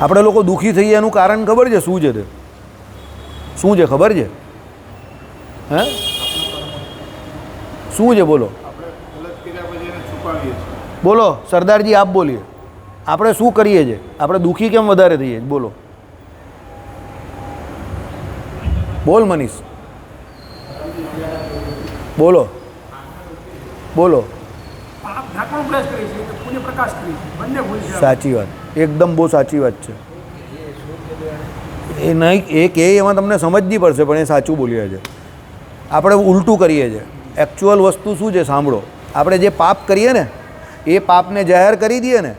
આપણે લોકો દુઃખી થઈએ એનું કારણ ખબર છે શું છે? તે શું છે ખબર છે? હે, શું છે? બોલો બોલો સરદારજી, આપ બોલીએ. આપણે શું કરીએ છીએ? આપણે દુઃખી કેમ વધારે થઈએ? બોલો બોલ મનીષ, બોલો બોલો. સાચી વાત, એકદમ બહુ સાચી વાત છે. એ નહીં, એ કે એમાં તમને સમજવી પડશે, પણ એ સાચું બોલ્યા છે. આપણે ઉલટું કરીએ છીએ. એકચ્યુઅલ વસ્તુ શું છે સાંભળો. આપણે જે પાપ કરીએ ને એ પાપને જાહેર કરી દઈએ ને,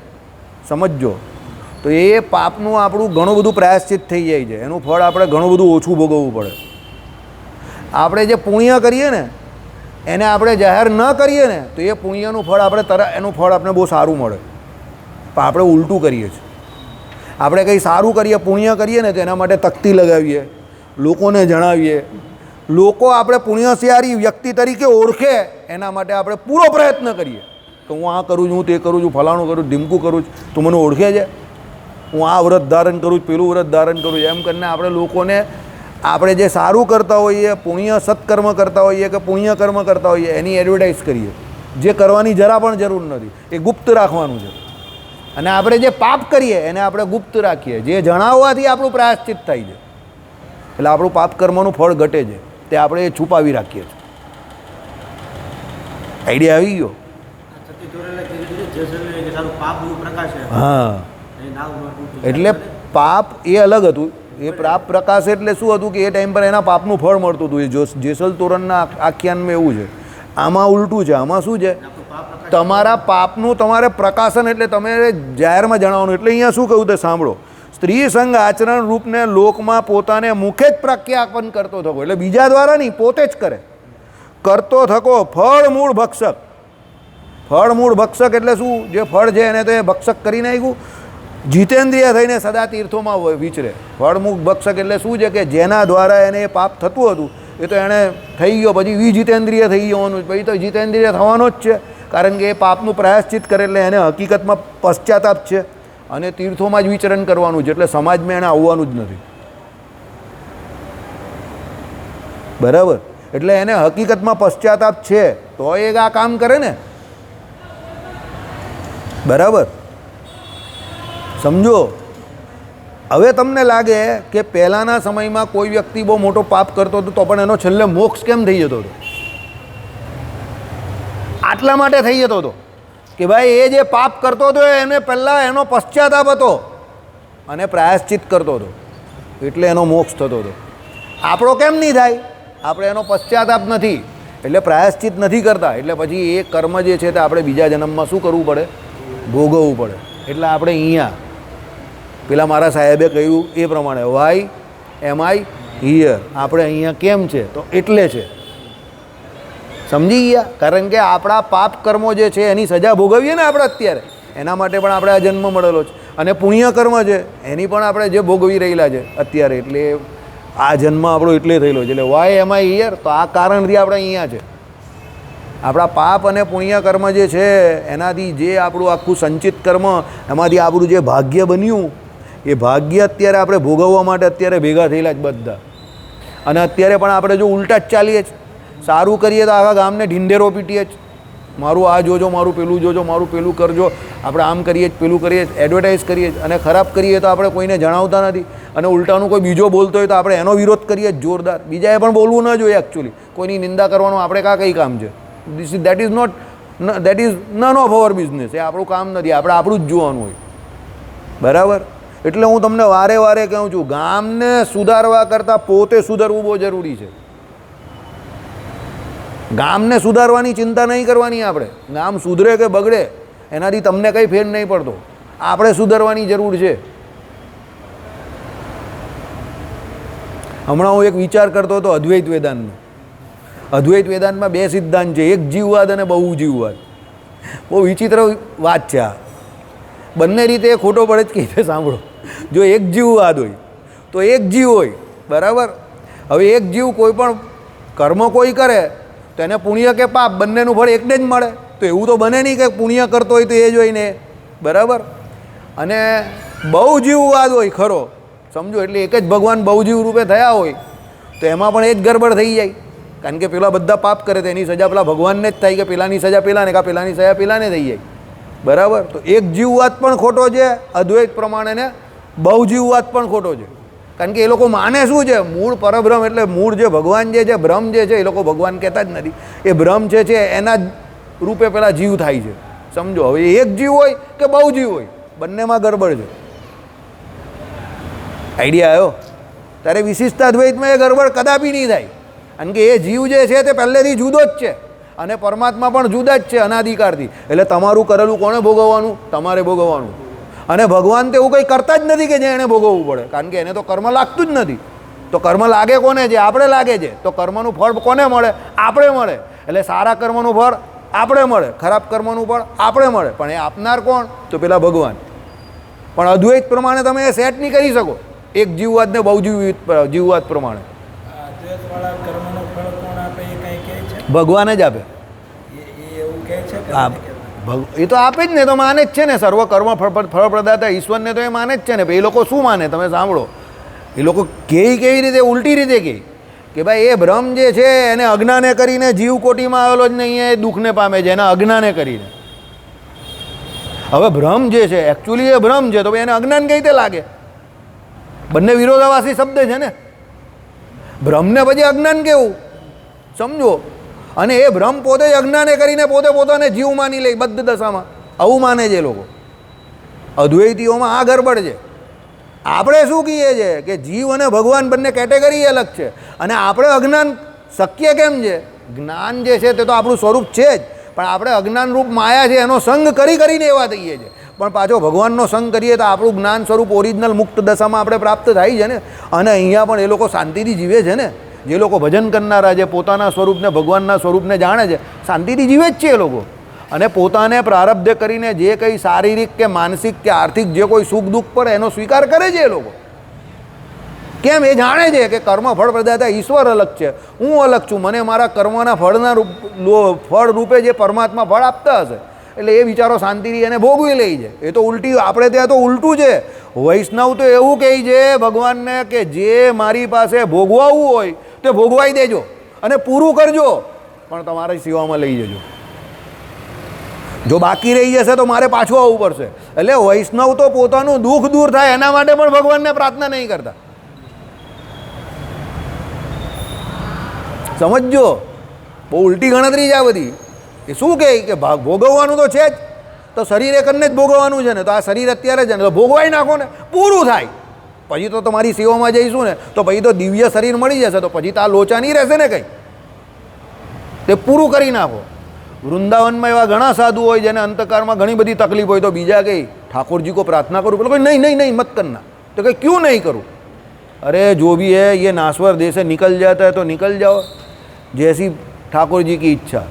સમજજો, તો એ પાપનું આપણું ઘણું બધું પ્રાયશ્ચિત થઈ જાય છે. એનું ફળ આપણે ઘણું બધું ઓછું ભોગવવું પડે. આપણે જે પુણ્ય કરીએ ને એને આપણે જાહેર ન કરીએ ને તો એ પુણ્યનું ફળ એનું ફળ આપણે બહુ સારું મળે. પણ આપણે ઉલટું કરીએ છીએ. આપણે કંઈ સારું કરીએ, પુણ્ય કરીએ ને તો એના માટે તકતી લગાવીએ, લોકોને જણાવીએ. લોકો આપણે પુણ્યશાળી વ્યક્તિ તરીકે ઓળખે એના માટે આપણે પૂરો પ્રયત્ન કરીએ કે હું આ કરું છું, હું તે કરું છું, ફલાણું કરું છું, ઢીમકું કરું છું, તું મને ઓળખે છે, હું આ વ્રત ધારણ કરું છું, પેલું વ્રત ધારણ કરું છું, એમ કરીને આપણે લોકોને આપણે જે સારું કરતા હોઈએ, પુણ્ય સત્કર્મ કરતા હોઈએ કે પુણ્ય કર્મ કરતા હોઈએ એની એડવર્ટાઇઝ કરીએ, જે કરવાની જરા પણ જરૂર નથી. એ ગુપ્ત રાખવાનું છે. અને આપણે જે પાપ કરીએ એને આપણે ગુપ્ત રાખીએ, જે જણાવવાથી આપણું પ્રાયશ્ચિત થાય છે. એટલે આપણું પાપ કર્મનું ફળ ઘટે છે, તે આપણે એ છુપાવી રાખીએ છીએ. આઈડિયા આવી ગયો? હા, એટલે પાપ એ અલગ હતું. એ પાપ પ્રકાશ એટલે શું હતું કે એ ટાઈમ પર એના પાપનું ફળ મળતું હતું. એ જેસલ તોરણના આખ્યાનમાં એવું છે. આમાં ઉલટું છે. આમાં શું છે? તમારા પાપનું તમારે પ્રકાશન એટલે તમે જાહેરમાં જણાવવાનું. એટલે અહીંયા શું કહ્યું તે સાંભળો. સ્ત્રી સંગ આચરણ રૂપને લોકમાં પોતાને મુખે જ પ્રખ્યાપન કરતો થકો, એટલે બીજા દ્વારા નહીં, પોતે જ કરે, કરતો થકો ફળ મૂળ ભક્ષક. ફળ મૂળ ભક્ષક એટલે શું? જે ફળ છે એને તો એ ભક્ષક કરી નાખ્યું. જીતેન્દ્રિય થઈને સદા તીર્થોમાં વિચરે. ફળમુખ ભક્ષક એટલે શું છે કે જેના દ્વારા એને એ પાપ થતું હતું એ તો એણે થઈ ગયો, પછી વિજીતેન્દ્રિય થઈ જવાનું, પછી તો જીતેન્દ્રિય થવાનો જ છે, કારણ કે એ પાપનું પ્રાયશ્ચિત કરે એટલે એને હકીકતમાં પશ્ચાતાપ છે અને તીર્થોમાં જ વિચરણ કરવાનું છે. એટલે સમાજમાં એને આવવાનું જ નથી. બરાબર, એટલે એને હકીકતમાં પશ્ચાતાપ છે તો એ આ કામ કરે ને. બરાબર, સમજો. હવે તમને લાગે કે પહેલાંના સમયમાં કોઈ વ્યક્તિ બહુ મોટો પાપ કરતો હતો તો પણ એનો છેલ્લે મોક્ષ કેમ થઈ જતો હતો? આટલા માટે થઈ જતો હતો કે ભાઈ એ જે પાપ કરતો હતો એને પહેલાં એનો પશ્ચાતાપ હતો અને પ્રાયશ્ચિત કરતો હતો, એટલે એનો મોક્ષ થતો હતો. આપણો કેમ નહીં થાય? આપણે એનો પશ્ચાતાપ નથી એટલે પ્રાયશ્ચિત નથી કરતા, એટલે પછી એ કર્મ જે છે તે આપણે બીજા જન્મમાં શું કરવું પડે? ભોગવવું પડે. એટલે આપણે અહીંયા પેલા મારા સાહેબે કહ્યું એ પ્રમાણે વાય એમ આઈ હિયર, આપણે અહીંયા કેમ છે તો એટલે છે. સમજી ગયા? કારણ કે આપણા પાપ કર્મો જે છે એની સજા ભોગવીએ ને આપણે અત્યારે, એના માટે પણ આપણે આ જન્મ મળેલો છે. અને પુણ્ય કર્મ છે એની પણ આપણે જે ભોગવી રહેલા છે અત્યારે, એટલે આ જન્મ આપણો એટલે થયેલો છે. એટલે વાય એમ આઈ હિયર, તો આ કારણથી આપણે અહીંયા છે. આપણા પાપ અને પુણ્ય કર્મ જે છે એનાથી જે આપણું આખું સંચિત કર્મ, એમાંથી આપણું જે ભાગ્ય બન્યું એ ભાગ્ય અત્યારે આપણે ભોગવવા માટે અત્યારે ભેગા થયેલા જ બધા. અને અત્યારે પણ આપણે જો ઉલટા જ ચાલીએ જ, સારું કરીએ તો આખા ગામને ઢીંઢેરો પીટીએ જ, મારું આ જોજો, મારું પેલું જોજો, મારું પેલું કરજો, આપણે આમ કરીએ જ પેલું કરીએ જ, એડવર્ટાઇઝ કરીએ જ, અને ખરાબ કરીએ તો આપણે કોઈને જણાવતા નથી, અને ઉલટાનું કોઈ બીજો બોલતો હોય તો આપણે એનો વિરોધ કરીએ જ જોરદાર. બીજાએ પણ બોલવું ન જોઈએ. એકચ્યુઅલી કોઈની નિંદા કરવાનું આપણે કઈ કામ છે? That is none of our business. એ આપણું કામ નથી. આપણે આપણું જ જોવાનું હોય. બરાબર? એટલે હું તમને વારે વારે કહું છું, ગામને સુધારવા કરતાં પોતે સુધરવું બહુ જરૂરી છે. ગામને સુધારવાની ચિંતા નહીં કરવાની આપણે. ગામ સુધરે કે બગડે એનાથી તમને કંઈ ફેર નહીં પડતો. આપણે સુધરવાની જરૂર છે. હમણાં હું એક વિચાર કરતો હતો અદ્વૈત વેદાંતનો. અદ્વૈત વેદાંતમાં 2 સિદ્ધાંત છે, એક જીવવાદ અને બહુ જીવવાદ. બહુ વિચિત્ર વાત છે આ. બંને રીતે એ ખોટો પડે જ કહી છે. સાંભળો, જો એક જીવવાદ હોય તો એક જીવ હોય, બરાબર? હવે એક જીવ કોઈ પણ કર્મ કોઈ કરે તો એને પુણ્ય કે પાપ બંનેનું ફળ એકને જ મળે. તો એવું તો બને નહીં કે પુણ્ય કરતો હોય તો એ જોઈને, બરાબર? અને બહુ જીવવાદ હોય ખરો, સમજો, એટલે એક જ ભગવાન બહુજીવ રૂપે થયા હોય તો એમાં પણ એ જ ગડબડ થઈ જાય. કારણ કે પેલા બધા પાપ કરે તો એની સજા પેલા ભગવાનને જ થાય, કે પેલાની સજા પેલાને, કે પેલાની સજા પેલાને થઈ જાય. બરાબર? તો એક જીવવાદ પણ ખોટો છે અદ્વૈત પ્રમાણે, ને બહુજીવવાદ પણ ખોટો છે. કારણ કે એ લોકો માને શું છે? મૂળ પરબ્રહ્મ, એટલે મૂળ જે ભગવાન જે છે, બ્રહ્મ જે છે, એ લોકો ભગવાન કહેતા જ નથી. એ બ્રહ્મ જે છે એના રૂપે પેલા જીવ થાય છે. સમજો, હવે એક જીવ હોય કે બહુ જીવ હોય, બંનેમાં ગડબડ છે. આઈડિયા આવ્યો? ત્યારે વિશિષ્ટ અદ્વૈતમાં એ ગડબડ કદાપી નહીં થાય. કારણ કે એ જીવ જે છે તે પહેલેથી જુદો જ છે, અને પરમાત્મા પણ જુદા જ છે અનાદિકાળથી. એટલે તમારું કરેલું કોણે ભોગવવાનું? તમારે ભોગવવાનું. અને ભગવાન તો એવું કંઈ કરતા જ નથી કે જે એને ભોગવવું પડે. કારણ કે એને તો કર્મ લાગતું જ નથી. તો કર્મ લાગે કોને છે? આપણે લાગે છે. તો કર્મનું ફળ કોને મળે? આપણે મળે. એટલે સારા કર્મનું ફળ આપણે મળે, ખરાબ કર્મનું ફળ આપણે મળે. પણ એ આપનાર કોણ? તો પેલા ભગવાન. પણ અદ્વૈત પ્રમાણે તમે એ સેટ નહીં કરી શકો, એક જીવવાદ ને બહુ જીવવાદ પ્રમાણે. ભગવાન જ આપે. એ તો આપે જ ને, તો માને જ છે ને. સર્વ કર્મ ફળ પ્રદાતા ઈશ્વરને તો એ માને જ છે ને. એ લોકો શું માને? તમે સાંભળો, એ લોકો કહે કેવી રીતે? ઉલટી રીતે કહે કે ભાઈ એ બ્રહ્મ જે છે એને અજ્ઞાને કરીને જીવ કોટીમાં આવેલો જ નહીં, એ દુઃખને પામે છે એના અજ્ઞાને કરીને. હવે બ્રહ્મ જે છે એકચ્યુઅલી એ બ્રહ્મ છે, તો ભાઈ એને અજ્ઞાન કઈ રીતે લાગે? બંને વિરોધાભાસી શબ્દ છે ને. બ્રહ્મને પછી અજ્ઞાન કેવું? સમજો. અને એ બ્રહ્મ પોતે જ અજ્ઞાને કરીને પોતે પોતાને જીવ માની લે બદ્ધ દશામાં. આવું માને છે એ લોકો. અદ્વૈતીઓમાં આ ગરબડ છે. આપણે શું કહીએ છીએ કે જીવ અને ભગવાન બંને કેટેગરી અલગ છે, અને આપણે અજ્ઞાન શક્ય કેમ છે? જ્ઞાન જે છે તે તો આપણું સ્વરૂપ છે જ, પણ આપણે અજ્ઞાન રૂપ માયા છે એનો સંગ કરીને એવા થઈએ છીએ. પણ પાછો ભગવાનનો સંગ કરીએ તો આપણું જ્ઞાન સ્વરૂપ ઓરિજિનલ મુક્ત દશામાં આપણે પ્રાપ્ત થાય છે ને. અને અહીંયા પણ એ લોકો શાંતિથી જીવે છે ને. જે લોકો ભજન કરનારા છે, પોતાના સ્વરૂપને, ભગવાનના સ્વરૂપને જાણે છે, શાંતિથી જીવે જ છે એ લોકો. અને પોતાને પ્રારબ્ધ કરીને જે કંઈ શારીરિક કે માનસિક કે આર્થિક જે કોઈ સુખ દુઃખ પડે એનો સ્વીકાર કરે છે એ લોકો. કેમ? એ જાણે છે કે કર્મ ફળ પ્રદાતા ઈશ્વર અલગ છે, હું અલગ છું. મને મારા કર્મના ફળ રૂપે જે પરમાત્મા ફળ આપતા હશે. એટલે એ વિચારો શાંતિથી એને ભોગવી લે છે. એ તો ઉલટી, આપણે ત્યાં તો ઉલટું છે. વૈષ્ણવ તો એવું કહે છે ભગવાનને કે જે મારી પાસે ભોગવાવું હોય તે ભોગવાઈ દેજો અને પૂરું કરજો, પણ તમારી સેવામાં લઈ જજો. જો બાકી રહી જશે તો મારે પાછું આવવું પડશે. એટલે વૈષ્ણવ તો પોતાનું દુઃખ દૂર થાય એના માટે પણ ભગવાનને પ્રાર્થના નહીં કરતા. સમજો, બહુ ઉલટી ગણતરી છે આ બધી. એ શું કહે કે ભોગવવાનું તો છે જ, તો શરીર એકને જ ભોગવવાનું છે ને. તો આ શરીર અત્યારે છે ને, તો ભોગવાઈ નાખો ને, પૂરું થાય. પછી તો તમારી સેવામાં જઈશું ને, તો પછી તો દિવ્ય શરીર મળી જશે. તો પછી તો આ લોચા નહીં રહેશે ને કંઈ. તે પૂરું કરી નાખો. વૃંદાવનમાં એવા ઘણા સાધુ હોય જેને અંતકારમાં ઘણી બધી તકલીફ હોય, તો બીજા કંઈ ઠાકોરજી કો પ્રાર્થના કરું, પેલો નહીં નહીં નહીં મત કરના. તો કંઈ ક્यों નહીં કરું? અરે જો भी है ये नाश्वर देश से निकल जाता है तो निकल जाओ, जैसी ठाकुर जी की इच्छा.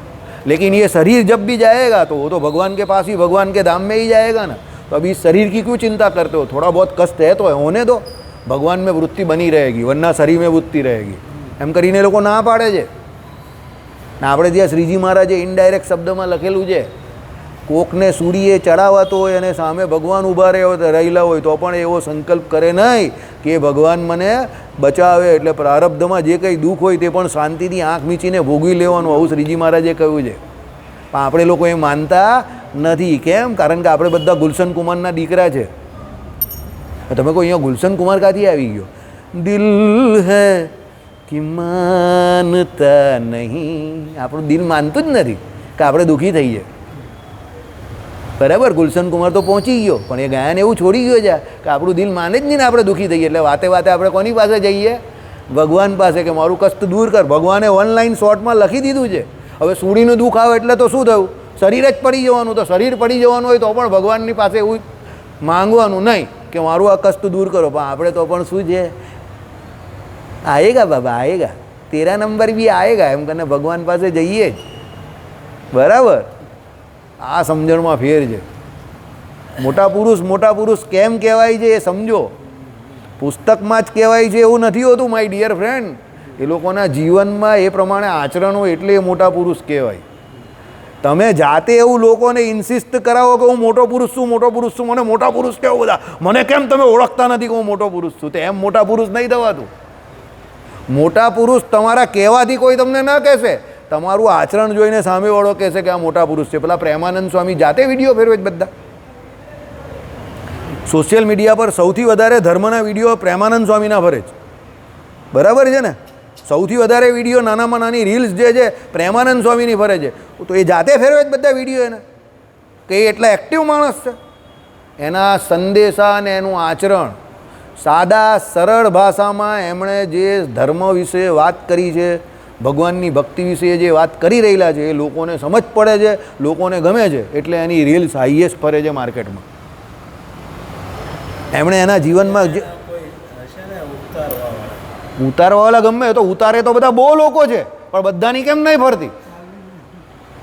लेकिन ये शरीर जब भी जाएगा तो वो तो भगवान के पास ही, भगवान के धाम में ही जाएगा ना. तो अभी शरीर की क्यों चिंता करते हो? थोड़ा बहुत कष्ट है तो होने दो, भगवान में वृत्ति बनी रहेगी, वरना शरीर में वृत्ति रहेगी. એમ કરીને લોકો ના પાડે છે. ને આપણે ત્યાં શ્રીજી મહારાજે ઇનડાયરેક્ટ શબ્દમાં લખેલું છે, કોકને સૂડીએ ચડાવાતો હોય અને સામે ભગવાન ઊભા રહેલા હોય તો પણ એવો સંકલ્પ કરે નહીં કે ભગવાન મને બચાવે. એટલે પ્રારબ્ધમાં જે કંઈ દુઃખ હોય તે પણ શાંતિથી આંખ મીચીને ભોગવી લેવાનું. આવું શ્રીજી મહારાજે કહ્યું છે. પણ આપણે લોકો એ માનતા નથી. કેમ? કારણ કે આપણે બધા ગુલશન કુમારના દીકરા છે. તમે કોઈ અહીંયા ગુલશન કુમાર ક્યાંથી આવી ગયો? દિલ હૈ કે માનતા નહીં. આપણું દિલ માનતું જ નથી કે આપણે દુઃખી થઈએ. બરાબર? ગુલશન કુમાર તો પહોંચી ગયો, પણ એ ગાયન એવું છોડી ગયો છે કે આપણું દિલ માને જ નહીં ને આપણે દુઃખી થઈએ. એટલે વાતે વાતે આપણે કોની પાસે જઈએ? ભગવાન પાસે, કે મારું કષ્ટ દૂર કર. ભગવાને ઓનલાઈન શોર્ટમાં લખી દીધું છે. હવે સૂડીનું દુઃખ આવે એટલે તો શું થયું? શરીર જ પડી જવાનું. તો શરીર પડી જવાનું હોય તો પણ ભગવાનની પાસે એવું માંગવાનું નહીં કે મારું આ કષ્ટ દૂર કરો. પણ આપણે તો પણ શું છે? આએગા બાબા આએગા, તેરા નંબર બી આએગા એમ કરીને ભગવાન પાસે જઈએ જ. બરાબર? આ સમજણમાં ફેર છે. મોટા પુરુષ કેમ કહેવાય છે એ સમજો. પુસ્તકમાં જ કહેવાય છે એવું નથી હોતું માય ડિયર ફ્રેન્ડ. એ લોકોના જીવનમાં એ પ્રમાણે આચરણો એટલે એ મોટા પુરુષ કહેવાય. તમે જાતે એવું લોકોને ઇન્સિસ્ટ કરાવો કે હું મોટો પુરુષ છું, મને મોટા પુરુષ કહેવો બધા, મને કેમ તમે ઓળખતા નથી કે હું મોટો પુરુષ છું? તો એમ મોટા પુરુષ નહીં થવાતું. મોટા પુરુષ તમારા કહેવાથી કોઈ તમને ન કહેશે, તમારું આચરણ જોઈને સામેવાળો કહેશે કે આ મોટા પુરુષ છે. પેલા પ્રેમાનંદ સ્વામી જાતે વિડીયો ફેરવે જ બધા. સોશિયલ મીડિયા પર સૌથી વધારે ધર્મના વિડીયો પ્રેમાનંદ સ્વામીના ફરે છે. બરાબર છે ને? સૌથી વધારે વિડીયો નાનામાં નાની રીલ્સ જે છે પ્રેમાનંદ સ્વામીની ફરે છે. તો એ જાતે ફેરવે જ બધા વિડીયો એને, કે એ એટલા એક્ટિવ માણસ છે. એના સંદેશા અને એનું આચરણ સાદા સરળ ભાષામાં એમણે જે ધર્મ વિશે વાત કરી છે, ભગવાનની ભક્તિ વિશે જે વાત કરી રહેલા છે એ લોકોને સમજ પડે છે, લોકોને ગમે છે. એટલે એની રીલ્સ હાઈએસ્ટ ફરે છે માર્કેટમાં. એમણે એના જીવનમાં જે ઉતારવાવાળા ગમે તો ઉતારે તો બધા બહુ લોકો છે, પણ બધાની કેમ નહીં ફરતી?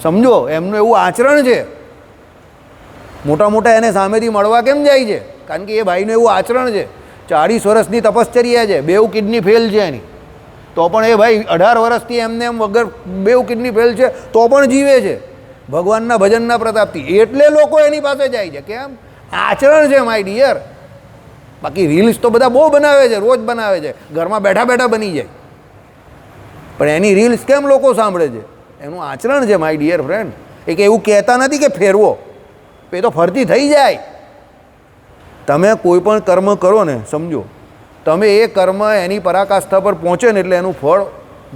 સમજો, એમનું એવું આચરણ છે. મોટા મોટા એને સામેથી મળવા કેમ જાય છે? કારણ કે એ ભાઈનું એવું આચરણ છે. 40 વર્ષની તપશ્ચર્યા છે, 2 કિડની ફેલ છે એની, તો પણ એ ભાઈ 18 વર્ષથી એમને એમ વગર 2 કિડની ફેલ છે તો પણ જીવે છે ભગવાનના ભજનના પ્રતાપથી. એટલે લોકો એની પાસે જાય છે. કેમ? આચરણ છે માય ડિયર. બાકી રીલ્સ તો બધા બહુ બનાવે છે, રોજ બનાવે છે, ઘરમાં બેઠા બેઠા બની જાય. પણ એની રીલ્સ કેમ લોકો સાંભળે છે? એનું આચરણ છે માય ડિયર ફ્રેન્ડ. એ કે એવું કહેતા નથી કે ફેરવો, એ તો ફરતી થઈ જાય. તમે કોઈ પણ કર્મ કરો ને, સમજો, તમે એ કર્મ એની પરાકાષ્ઠા પર પહોંચે ને એટલે એનું ફળ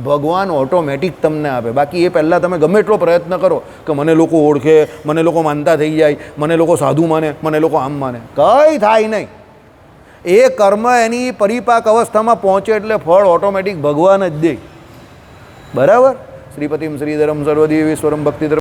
ભગવાન ઓટોમેટિક તમને આપે. બાકી એ પહેલાં તમે ગમે એટલો પ્રયત્ન કરો કે મને લોકો ઓળખે, મને લોકો માનતા થઈ જાય, મને લોકો સાધુ માને, મને લોકો આમ માને, કંઈ થાય નહીં. એ કર્મ એની પરિપાક અવસ્થામાં પહોંચે એટલે ફળ ઓટોમેટિક ભગવાન જ દે. બરાબર? શ્રીપતિમ શ્રીધરમ સર્વદેવેશ્વરમ ભક્તિધરમ